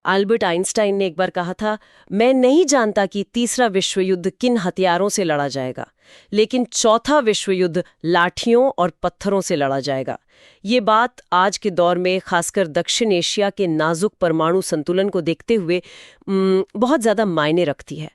Albert Einstein ने एक बार कहा था, मैं नहीं जानता कि तीसरा विश्व युद्ध किन हथियारों से लड़ा जाएगा, लेकिन चौथा विश्व युद्ध लाठियों और पत्थरों से लड़ा जाएगा। ये बात आज के दौर में खासकर दक्षिण एशिया के नाजुक परमाणु संतुलन को देखते हुए बहुत ज्यादा मायने रखती है।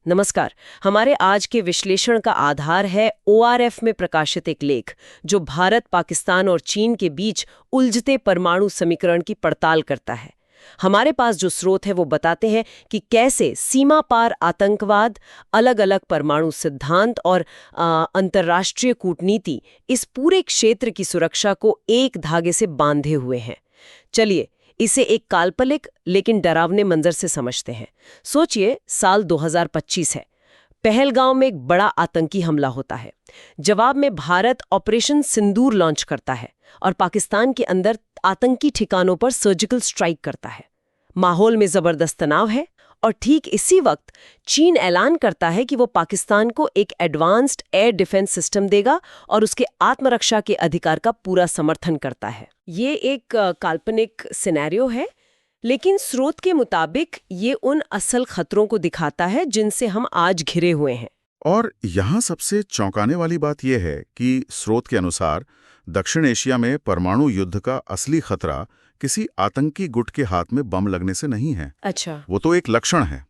नमस्कार। हमारे आज के विश्लेषण का आधार है ORF में प्रकाशित एक लेख, जो भारत, पाकिस्तान और चीन के बीच उलझते परमाणु समीकरण की पड़ताल करता है। हमारे पास जो स्रोत है वो बताते हैं कि कैसे सीमा पार आतंकवाद, अलग अलग परमाणु सिद्धांत और अंतर्राष्ट्रीय कूटनीति इस पूरे क्षेत्र की सुरक्षा को एक धागे से बांधे हुए हैं। चलिए इसे एक काल्पनिक लेकिन डरावने मंजर से समझते हैं। सोचिए, साल 2025 है। पहलगांव में एक बड़ा आतंकी हमला होता है। जवाब में भारत ऑपरेशन सिंदूर लॉन्च करता है और पाकिस्तान के अंदर आतंकी ठिकानों पर सर्जिकल स्ट्राइक करता है। माहौल में जबरदस्त तनाव है और ठीक इसी वक्त चीन ऐलान करता है कि वो पाकिस्तान को एक एडवांस्ड एयर डिफेंस सिस्टम देगा और उसके आत्मरक्षा के अधिकार का पूरा समर्थन करता है। ये एक काल्पनिक सिनेरियो है, लेकिन स्रोत के मुताबिक ये उन असल खतरों को दिखाता है जिनसे हम आज घिरे हुए हैं। और यहाँ सबसे चौंकाने वाली बात यह है कि स्रोत के अनुसार दक्षिण एशिया में परमाणु युद्ध का असली खतरा किसी आतंकी गुट के हाथ में बम लगने से नहीं है। अच्छा। वो तो एक लक्षण है।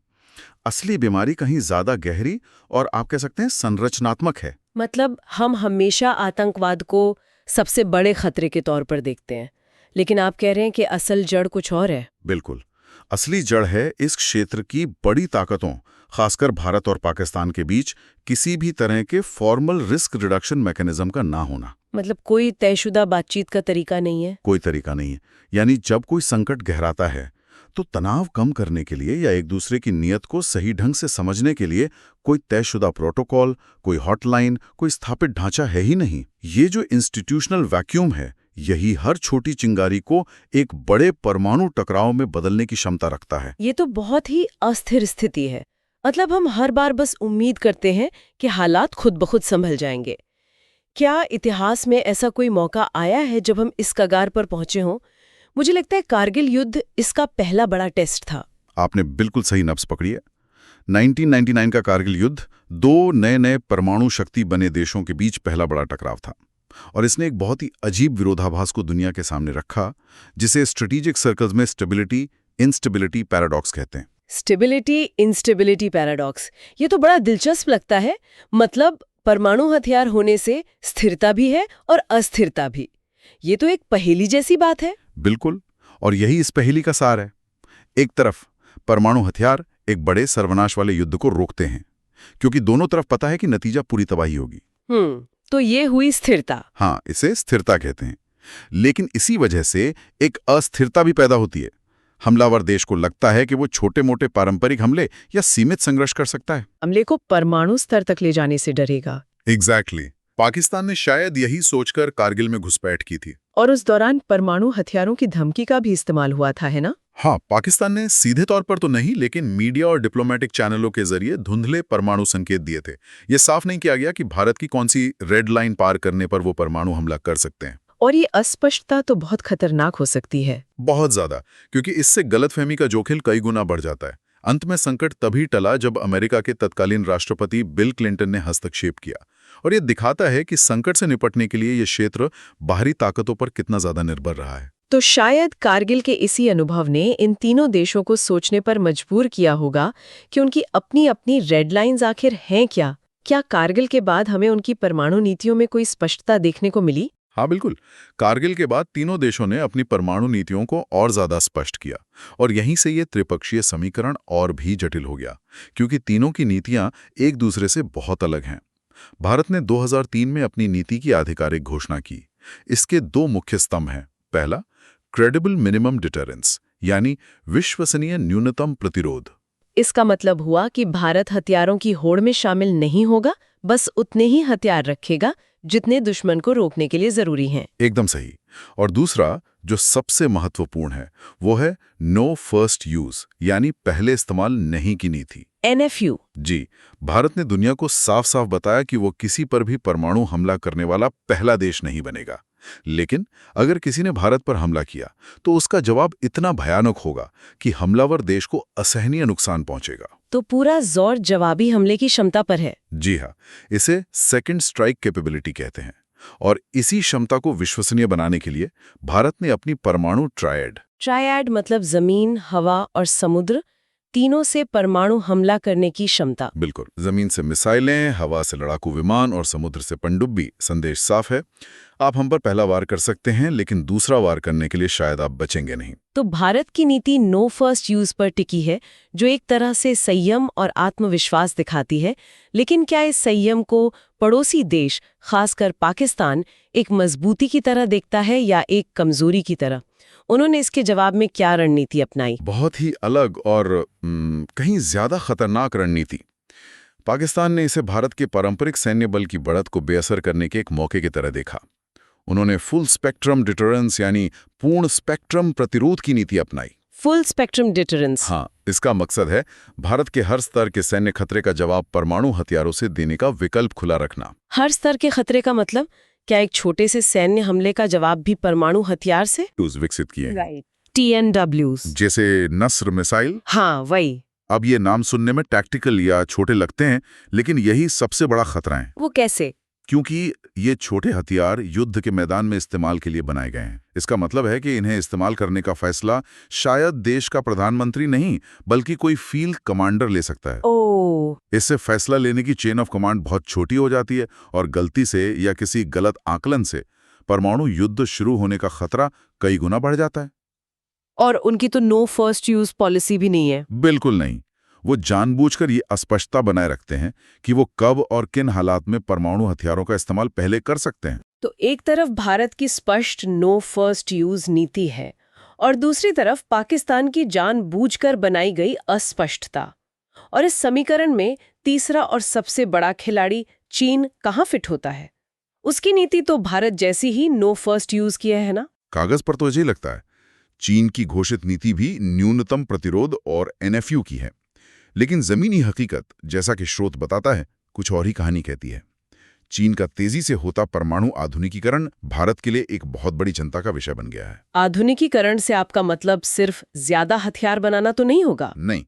असली बीमारी कहीं ज्यादा गहरी और आप कह सकते हैं संरचनात्मक है। मतलब हम हमेशा आतंकवाद को सबसे बड़े खतरे के तौर पर देखते हैं, लेकिन आप कह रहे हैं कि असल जड़ कुछ और है। बिल्कुल। असली जड़ है इस क्षेत्र की बड़ी ताकतों, खासकर भारत और पाकिस्तान के बीच किसी भी तरह के फॉर्मल रिस्क रिडक्शन मैकेनिज्म का ना होना। मतलब कोई तयशुदा बातचीत का तरीका नहीं है। कोई तरीका नहीं है। यानी जब कोई संकट गहराता है तो तनाव कम करने के लिए या एक दूसरे की नीयत को सही ढंग से समझने के लिए कोई तयशुदा प्रोटोकॉल, कोई हॉटलाइन, कोई स्थापित ढांचा है ही नहीं। ये जो इंस्टीट्यूशनल वैक्यूम है, यही हर छोटी चिंगारी को एक बड़े परमाणु टकराव में बदलने की क्षमता रखता है। ये तो बहुत ही अस्थिर स्थिति है। मतलब हम हर बार बस उम्मीद करते हैं कि हालात खुद ब खुद संभल जाएंगे। क्या इतिहास में ऐसा कोई मौका आया है जब हम इस कगार पर पहुंचे हों? मुझे लगता है कारगिल युद्ध इसका पहला बड़ा टेस्ट था। आपने बिल्कुल सही नब्ज पकड़ी है। 1999 का कारगिल युद्ध दो नए परमाणु शक्ति बने देशों के बीच पहला बड़ा टकराव था और इसने एक बहुत ही अजीब विरोधाभास को दुनिया के सामने रखा, जिसे स्ट्रेटेजिक सर्कल्स में स्टेबिलिटी इंस्टेबिलिटी पैराडॉक्स कहते हैं। स्टेबिलिटी इंस्टेबिलिटी पैराडॉक्स, ये तो बड़ा दिलचस्प लगता है। मतलब परमाणु हथियार होने से स्थिरता भी है और अस्थिरता भी। ये तो एक पहेली जैसी बात है। बिल्कुल, और यही इस पहेली का सार है। एक तरफ परमाणु हथियार एक बड़े सर्वनाश वाले युद्ध को रोकते हैं, क्योंकि दोनों तरफ पता है कि नतीजा पूरी तबाही होगी। तो ये हुई स्थिरता। हाँ, इसे स्थिरता कहते हैं। लेकिन इसी वजह से एक अस्थिरता भी पैदा होती है। हमलावर देश को लगता है कि वो छोटे मोटे पारंपरिक हमले या सीमित संघर्ष कर सकता है। हमले को परमाणु स्तर तक ले जाने से डरेगा। एग्जैक्टली। पाकिस्तान ने शायद यही सोचकर कारगिल में घुसपैठ की थी। और उस दौरान परमाणु हथियारों की धमकी का भी इस्तेमाल हुआ था, है ना? हाँ, पाकिस्तान ने सीधे तौर पर तो नहीं, लेकिन मीडिया और डिप्लोमेटिक चैनलों के जरिए धुंधले परमाणु संकेत दिए थे। ये साफ नहीं किया गया कि भारत की कौन सी रेड लाइन पार करने पर वो परमाणु हमला कर सकते हैं। और ये अस्पष्टता तो बहुत खतरनाक हो सकती है। बहुत ज्यादा, क्योंकि इससे गलतफहमी का जोखिम कई गुना बढ़ जाता है। अंत में संकट तभी टला जब अमेरिका के तत्कालीन राष्ट्रपति बिल क्लिंटन ने हस्तक्षेप किया, और ये दिखाता है कि संकट से निपटने के लिए ये क्षेत्र बाहरी ताकतों पर कितना ज्यादा निर्भर रहा है। तो शायद कारगिल के इसी अनुभव ने इन तीनों देशों को सोचने पर मजबूर किया होगा कि उनकी अपनी अपनी रेड लाइंस आखिर हैं क्या? क्या कारगिल के बाद हमें उनकी परमाणु नीतियों में कोई स्पष्टता देखने को मिली? हाँ बिल्कुल। कारगिल के बाद तीनों देशों ने अपनी परमाणु नीतियों को और ज्यादा स्पष्ट किया, और यहीं से ये त्रिपक्षीय समीकरण और भी जटिल हो गया, क्योंकि तीनों की नीतियां एक दूसरे से बहुत अलग हैं। भारत ने 2003 में अपनी नीति की आधिकारिक घोषणा की। इसके दो मुख्य स्तंभ हैं। पहला, क्रेडिबल मिनिमम डिटरेंस, यानी विश्वसनीय न्यूनतम प्रतिरोध। इसका मतलब हुआ कि भारत हथियारों की होड़ में शामिल नहीं होगा, बस उतने ही हथियार रखेगा जितने दुश्मन को रोकने के लिए जरूरी हैं। एकदम सही। और दूसरा, जो सबसे महत्वपूर्ण है, वो है नो फर्स्ट यूज, यानी पहले इस्तेमाल नहीं की नीति। NFU। जी, भारत ने दुनिया को साफ साफ बताया कि वो किसी पर भी परमाणु हमला करने वाला पहला देश नहीं बनेगा। लेकिन अगर किसी ने भारत पर हमला किया तो उसका जवाब इतना भयानक होगा कि हमलावर देश को असहनीय नुकसान पहुंचेगा। तो पूरा जोर जवाबी हमले की क्षमता पर है। जी हाँ, इसे सेकंड स्ट्राइक कैपेबिलिटी कहते हैं। और इसी क्षमता को विश्वसनीय बनाने के लिए भारत ने अपनी परमाणु ट्रायड मतलब जमीन, हवा और समुद्र, तीनों से परमाणु हमला करने की क्षमता। बिल्कुल, जमीन से मिसाइलें, हवा से लड़ाकू विमान और समुद्र से पनडुब्बी। संदेश साफ है, आप हम पर पहला वार कर सकते हैं, लेकिन दूसरा वार करने के लिए शायद आप बचेंगे नहीं। तो भारत की नीति नो फर्स्ट यूज पर टिकी है, जो एक तरह से संयम और आत्मविश्वास दिखाती है। लेकिन क्या इस संयम को पड़ोसी देश, खासकर पाकिस्तान, एक मजबूती की तरह देखता है या एक कमजोरी की तरह? उन्होंने इसके जवाब में क्या रणनीति अपनाई? बहुत ही अलग और कहीं ज्यादा खतरनाक रणनीति। पाकिस्तान ने इसे भारत के पारंपरिक सैन्य बल की बढ़त को बेअसर करने के एक मौके की तरह देखा। उन्होंने फुल स्पेक्ट्रम डिटरेंस यानी पूर्ण स्पेक्ट्रम प्रतिरोध की नीति अपनाई। Full spectrum deterrence? हाँ, इसका मकसद है भारत के हर स्तर के सैन्य खतरे का जवाब परमाणु हथियारों से देने का विकल्प खुला रखना। हर स्तर के खतरे का मतलब क्या एक छोटे से सैन्य हमले का जवाब भी परमाणु हथियार से? विकसित किए हैं। TNWs जैसे नस्र मिसाइल। हाँ, वही। अब ये नाम सुनने में टैक्टिकल या छोटे लगते हैं, लेकिन यही सबसे बड़ा खतरा है। वो कैसे? क्योंकि ये छोटे हथियार युद्ध के मैदान में इस्तेमाल के लिए बनाए गए हैं। इसका मतलब है कि इन्हें इस्तेमाल करने का फैसला शायद देश का प्रधानमंत्री नहीं, बल्कि कोई फील्ड कमांडर ले सकता है। ओह। इससे फैसला लेने की चेन ऑफ कमांड बहुत छोटी हो जाती है और गलती से या किसी गलत आकलन से परमाणु युद्ध शुरू होने का खतरा कई गुना बढ़ जाता है। और उनकी तो नो फर्स्ट यूज पॉलिसी भी नहीं है। बिल्कुल नहीं। वो जानबूझकर ये अस्पष्टता बनाए रखते हैं कि वो कब और किन हालात में परमाणु हथियारों का इस्तेमाल पहले कर सकते हैं। तो एक तरफ भारत की स्पष्ट नो फर्स्ट यूज नीति है और दूसरी तरफ पाकिस्तान की जानबूझकर बनाई गई अस्पष्टता। और इस समीकरण में तीसरा और सबसे बड़ा खिलाड़ी चीन कहाँ फिट होता है? उसकी नीति तो भारत जैसी ही नो फर्स्ट यूज की है ना? कागज पर तो यही लगता है। चीन की घोषित नीति भी न्यूनतम प्रतिरोध और NFU की है, लेकिन जमीनी हकीकत, जैसा कि स्रोत बताता है, कुछ और ही कहानी कहती है। चीन का तेजी से होता परमाणु आधुनिकीकरण भारत के लिए एक बहुत बड़ी चिंता का विषय बन गया है। आधुनिकीकरण से आपका मतलब सिर्फ ज्यादा हथियार बनाना तो नहीं होगा? नहीं,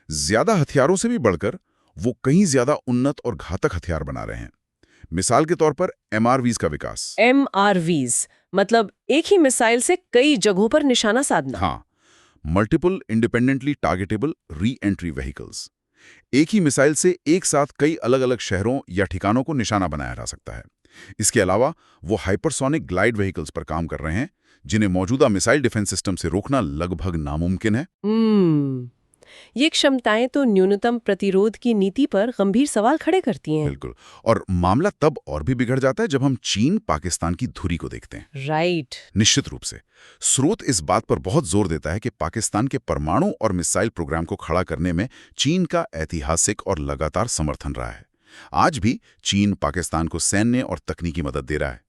ज्यादा हथियारों से भी बढ़कर वो कहीं ज्यादा उन्नत और घातक हथियार बना रहे हैं। मिसाल के तौर पर MRVs का विकास। MRVs मतलब एक ही मिसाइल से कई जगहों पर निशाना साधना। हाँ, multiple independently targetable re entry vehicles. एक ही मिसाइल से एक साथ कई अलग अलग शहरों या ठिकानों को निशाना बनाया जा सकता है। इसके अलावा वो हाइपरसोनिक ग्लाइड व्हीकल्स पर काम कर रहे हैं, जिन्हें मौजूदा मिसाइल डिफेंस सिस्टम से रोकना लगभग नामुमकिन है। ये क्षमताएं तो न्यूनतम प्रतिरोध की नीति पर गंभीर सवाल खड़े करती हैं। बिल्कुल, और मामला तब और भी बिगड़ जाता है जब हम चीन पाकिस्तान की धुरी को देखते हैं। राइट। निश्चित रूप से स्रोत इस बात पर बहुत जोर देता है कि पाकिस्तान के परमाणु और मिसाइल प्रोग्राम को खड़ा करने में चीन का ऐतिहासिक और लगातार समर्थन रहा है। आज भी चीन पाकिस्तान को सैन्य और तकनीकी मदद दे रहा है।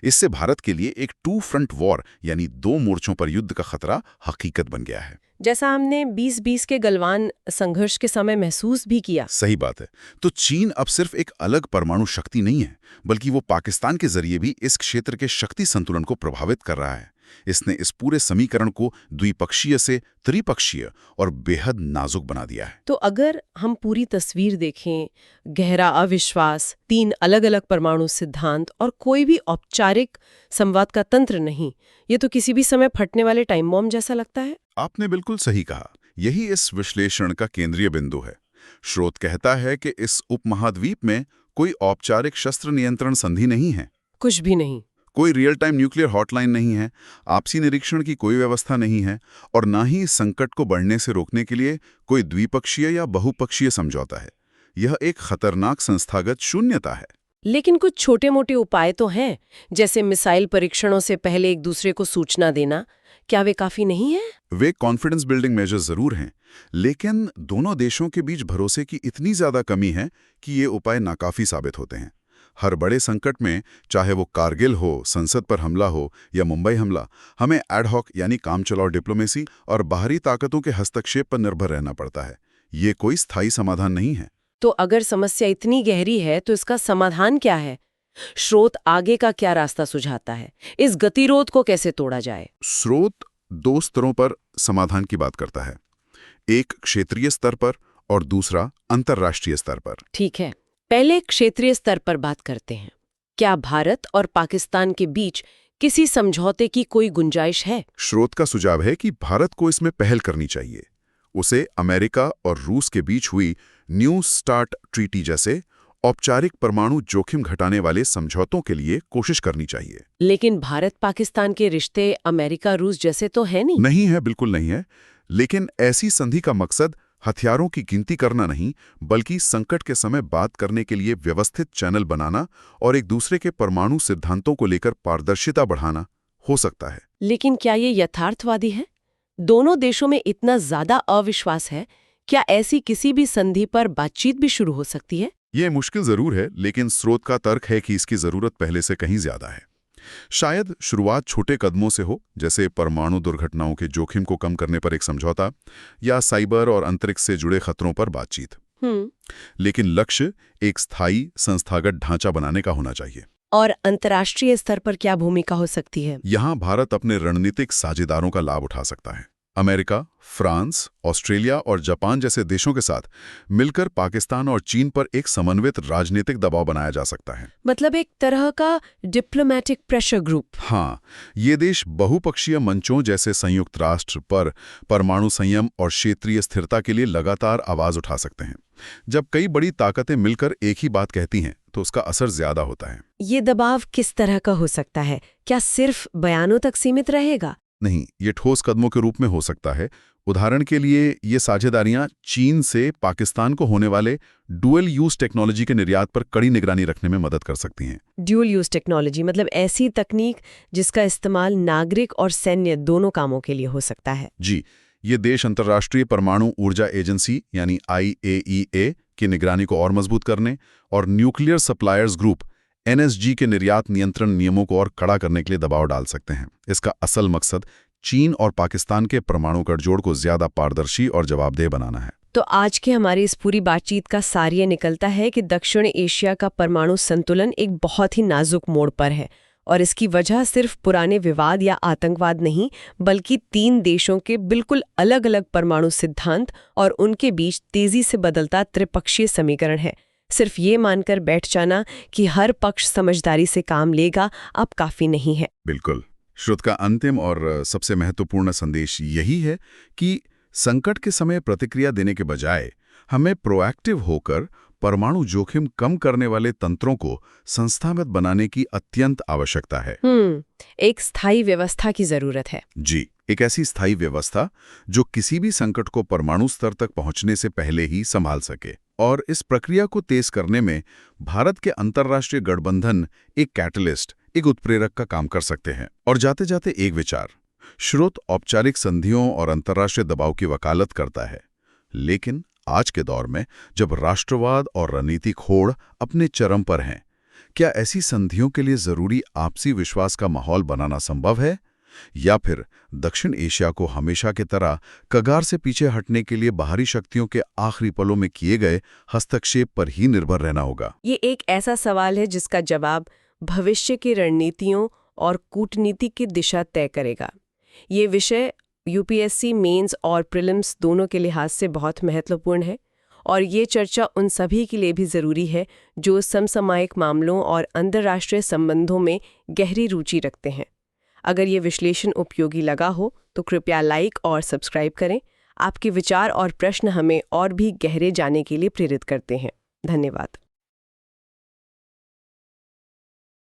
इससे भारत के लिए एक 2 फ्रंट वॉर यानी 2 मोर्चों पर युद्ध का खतरा हकीकत बन गया है, जैसा हमने 2020 के गलवान संघर्ष के समय महसूस भी किया। सही बात है। तो चीन अब सिर्फ एक अलग परमाणु शक्ति नहीं है, बल्कि वो पाकिस्तान के जरिए भी इस क्षेत्र के शक्ति संतुलन को प्रभावित कर रहा है। इसने इस पूरे समीकरण को द्विपक्षीय से त्रिपक्षीय और बेहद नाजुक बना दिया है। तो अगर हम पूरी तस्वीर देखें, गहरा अविश्वास, 3 अलग-अलग परमाणु सिद्धांत और कोई भी औपचारिक संवाद का तंत्र नहीं, ये तो किसी भी समय फटने वाले टाइम बॉम्ब जैसा लगता है। आपने बिल्कुल सही कहा। यही इस विश्लेषण का केंद्रीय बिंदु है। स्रोत कहता है कि इस उपमहाद्वीप में कोई औपचारिक शस्त्र नियंत्रण संधि नहीं है, कुछ भी नहीं। कोई रियल टाइम न्यूक्लियर हॉटलाइन नहीं है, आपसी निरीक्षण की कोई व्यवस्था नहीं है, और ना ही संकट को बढ़ने से रोकने के लिए कोई द्विपक्षीय या बहुपक्षीय समझौता है। यह एक खतरनाक संस्थागत शून्यता है। लेकिन कुछ छोटे-मोटे उपाय तो हैं, जैसे मिसाइल परीक्षणों से पहले एक दूसरे को सूचना देना। क्या वे काफी नहीं है? वे कॉन्फिडेंस बिल्डिंग मेजर्स जरूर हैं, लेकिन दोनों देशों के बीच भरोसे की इतनी ज्यादा कमी है कि ये उपाय नाकाफी साबित होते हैं। हर बड़े संकट में, चाहे वो कारगिल हो, संसद पर हमला हो या मुंबई हमला, हमें एडहॉक यानी कामचलाऊ डिप्लोमेसी और बाहरी ताकतों के हस्तक्षेप पर निर्भर रहना पड़ता है। ये कोई स्थायी समाधान नहीं है। तो अगर समस्या इतनी गहरी है तो इसका समाधान क्या है? स्रोत आगे का क्या रास्ता सुझाता है? इस गतिरोध को कैसे तोड़ा जाए? स्रोत 2 स्तरों पर समाधान की बात करता है, एक क्षेत्रीय स्तर पर और दूसरा अंतर्राष्ट्रीय स्तर पर। ठीक है, पहले क्षेत्रीय स्तर पर बात करते हैं। क्या भारत और पाकिस्तान के बीच किसी समझौते की कोई गुंजाइश है? स्रोत का सुझाव है कि भारत को इसमें पहल करनी चाहिए। उसे अमेरिका और रूस के बीच हुई न्यू स्टार्ट ट्रीटी जैसे औपचारिक परमाणु जोखिम घटाने वाले समझौतों के लिए कोशिश करनी चाहिए। लेकिन भारत पाकिस्तान के रिश्ते अमेरिका रूस जैसे तो है नहीं। नहीं है, बिल्कुल नहीं है। लेकिन ऐसी संधि का मकसद हथियारों की गिनती करना नहीं, बल्कि संकट के समय बात करने के लिए व्यवस्थित चैनल बनाना और एक दूसरे के परमाणु सिद्धांतों को लेकर पारदर्शिता बढ़ाना हो सकता है। लेकिन क्या ये यथार्थवादी है? दोनों देशों में इतना ज्यादा अविश्वास है, क्या ऐसी किसी भी संधि पर बातचीत भी शुरू हो सकती है? ये मुश्किल जरूर है, लेकिन स्रोत का तर्क है कि इसकी जरूरत पहले से कहीं ज्यादा है। शायद शुरुआत छोटे कदमों से हो, जैसे परमाणु दुर्घटनाओं के जोखिम को कम करने पर एक समझौता या साइबर और अंतरिक्ष से जुड़े खतरों पर बातचीत। लेकिन लक्ष्य एक स्थायी संस्थागत ढांचा बनाने का होना चाहिए। और अंतर्राष्ट्रीय स्तर पर क्या भूमिका हो सकती है? यहाँ भारत अपने रणनीतिक साझेदारों का लाभ उठा सकता है। अमेरिका, फ्रांस, ऑस्ट्रेलिया और जापान जैसे देशों के साथ मिलकर पाकिस्तान और चीन पर एक समन्वित राजनीतिक दबाव बनाया जा सकता है। मतलब एक तरह का डिप्लोमेटिक प्रेशर ग्रुप। हाँ, ये देश बहुपक्षीय मंचों जैसे संयुक्त राष्ट्र पर परमाणु संयम और क्षेत्रीय स्थिरता के लिए लगातार आवाज उठा सकते हैं। जब कई बड़ी ताकतें मिलकर एक ही बात कहती हैं, तो उसका असर ज्यादा होता है। ये दबाव किस तरह का हो सकता है? क्या सिर्फ बयानों तक सीमित रहेगा? नहीं, ये ठोस कदमों के रूप में हो सकता है। उदाहरण के लिए ये साझेदारियां चीन से पाकिस्तान को होने वाले डुअल यूज टेक्नोलॉजी के निर्यात पर कड़ी निगरानी रखने में मदद कर सकती हैं। ड्यूल यूज टेक्नोलॉजी मतलब ऐसी तकनीक जिसका इस्तेमाल नागरिक और सैन्य दोनों कामों के लिए हो सकता है। जी, ये देश अंतर्राष्ट्रीय परमाणु ऊर्जा एजेंसी यानी IAEA की निगरानी को और मजबूत करने और न्यूक्लियर सप्लायर्स ग्रुप NSG के निर्यात नियंत्रण नियमों को और कड़ा करने के लिए दबाव डाल सकते हैं। इसका असल मकसद चीन और पाकिस्तान के परमाणु गठजोड़ को ज्यादा पारदर्शी और जवाबदेह बनाना है। तो आज की हमारी इस पूरी बातचीत का सार ये निकलता है कि दक्षिण एशिया का परमाणु संतुलन एक बहुत ही नाजुक मोड़ पर है और इसकी वजह सिर्फ पुराने विवाद या आतंकवाद नहीं, बल्कि 3 देशों के बिल्कुल अलग अलग परमाणु सिद्धांत और उनके बीच तेजी से बदलता त्रिपक्षीय समीकरण है। सिर्फ ये मानकर बैठ जाना कि हर पक्ष समझदारी से काम लेगा अब काफी नहीं है। बिल्कुल। श्रुत का अंतिम और सबसे महत्वपूर्ण संदेश यही है कि संकट के समय प्रतिक्रिया देने के बजाय हमें प्रोएक्टिव होकर परमाणु जोखिम कम करने वाले तंत्रों को संस्थागत बनाने की अत्यंत आवश्यकता है। एक स्थायी व्यवस्था की जरूरत है। जी, एक ऐसी स्थायी व्यवस्था जो किसी भी संकट को परमाणु स्तर तक पहुंचने से पहले ही संभाल सके। और इस प्रक्रिया को तेज करने में भारत के अंतर्राष्ट्रीय गठबंधन एक कैटलिस्ट, एक उत्प्रेरक का काम कर सकते हैं। और जाते जाते एक विचार, स्रोत औपचारिक संधियों और अंतर्राष्ट्रीय दबाव की वकालत करता है, लेकिन आज के दौर में जब राष्ट्रवाद और रणनीतिक होड़ अपने चरम पर हैं, क्या ऐसी संधियों के लिए जरूरी आपसी विश्वास का माहौल बनाना संभव है, या फिर दक्षिण एशिया को हमेशा की तरह कगार से पीछे हटने के लिए बाहरी शक्तियों के आखिरी पलों में किए गए हस्तक्षेप पर ही निर्भर रहना होगा? ये एक ऐसा सवाल है जिसका जवाब भविष्य की रणनीतियों और कूटनीति की दिशा तय करेगा। ये विषय UPSC मेंस और प्रीलिम्स दोनों के लिहाज से बहुत महत्वपूर्ण है और ये चर्चा उन सभी के लिए भी ज़रूरी है जो समसामयिक मामलों और अंतर्राष्ट्रीय संबंधों में गहरी रुचि रखते हैं। अगर ये विश्लेषण उपयोगी लगा हो तो कृपया लाइक और सब्सक्राइब करें। आपके विचार और प्रश्न हमें और भी गहरे जाने के लिए प्रेरित करते हैं। धन्यवाद।